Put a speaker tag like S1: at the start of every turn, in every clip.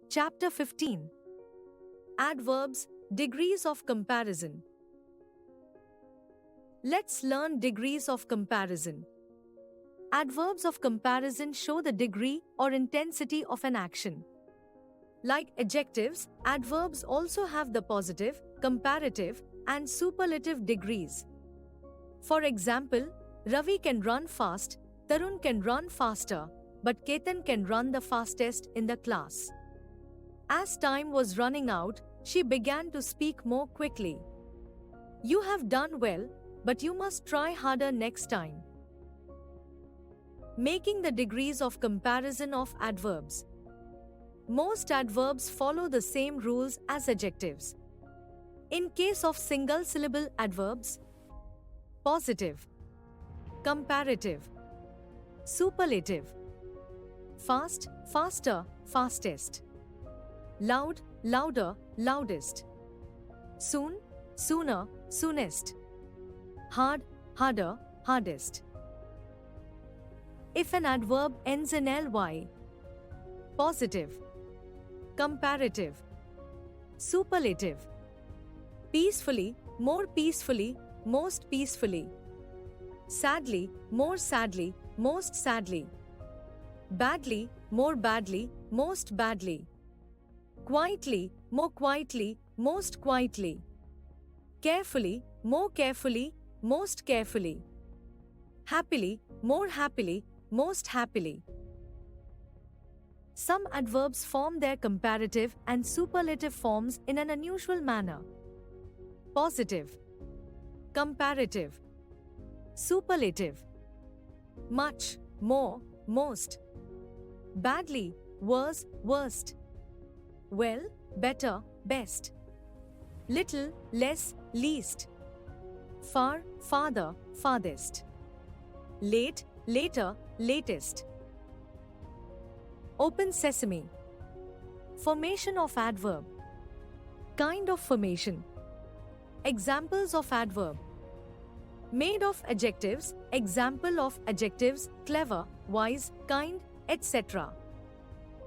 S1: Chapter 15. Adverbs, Degrees of Comparison. Let's learn degrees of comparison. Adverbs of comparison show the degree or intensity of an action. Like adjectives, adverbs also have the positive, comparative, and superlative degrees. For example, Ravi can run fast, Tarun can run faster, but Ketan can run the fastest in the class. As time was running out, she began to speak more quickly. You have done well, but you must try harder next time. Making the degrees of comparison of adverbs. Most adverbs follow the same rules as adjectives. In case of single-syllable adverbs, positive, comparative, superlative, fast, faster, fastest, loud, louder, loudest, soon, sooner, soonest, hard, harder, hardest. If an adverb ends in ly, positive, comparative, superlative, peacefully, more peacefully, most peacefully, sadly, more sadly, most sadly, badly, more badly, most badly, quietly, more quietly, most quietly, carefully, more carefully, most carefully, happily, more happily, most happily. Some adverbs form their comparative and superlative forms in an unusual manner. Positive, comparative, superlative, much, more, most, badly, worse, worst, well, better, best, little, less, least, far, farther, farthest, late, later, latest. Open sesame. Formation of adverb. Kind of formation. Examples of adverb. Made of adjectives. Example of adjectives: clever, wise, kind, etc.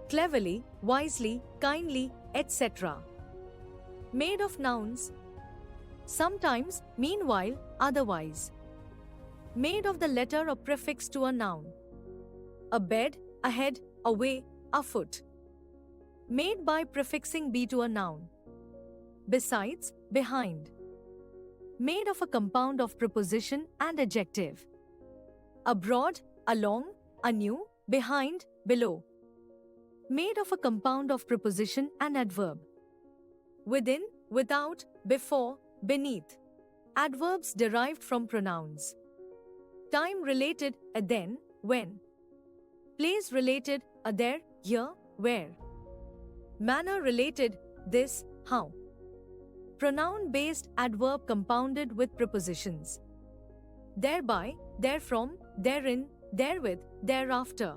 S1: Cleverly, wisely, kindly, etc. Made of nouns. Sometimes, meanwhile, otherwise. Made of the letter or prefix to a noun. A bed, ahead, away, afoot. Made by prefixing be to a noun. Besides, behind. Made of a compound of preposition and adjective. Abroad, along, anew, behind, below. Made of a compound of preposition and adverb. Within, without, before, beneath. Adverbs derived from pronouns. Time related, a then, when. Place related, a there, here, where. Manner related, this, how. Pronoun-based adverb compounded with prepositions. Thereby, therefrom, therein, therewith, thereafter.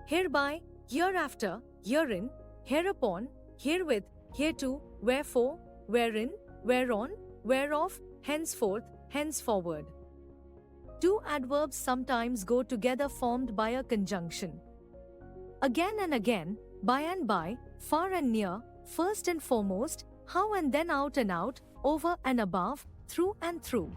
S1: Hereby, hereafter, herein, hereupon, herewith, hereto, wherefore, wherein, whereon, whereof, henceforth, henceforward. Two adverbs sometimes go together formed by a conjunction. Again and again, by and by, far and near, first and foremost, how and then out and out, over and above, through and through.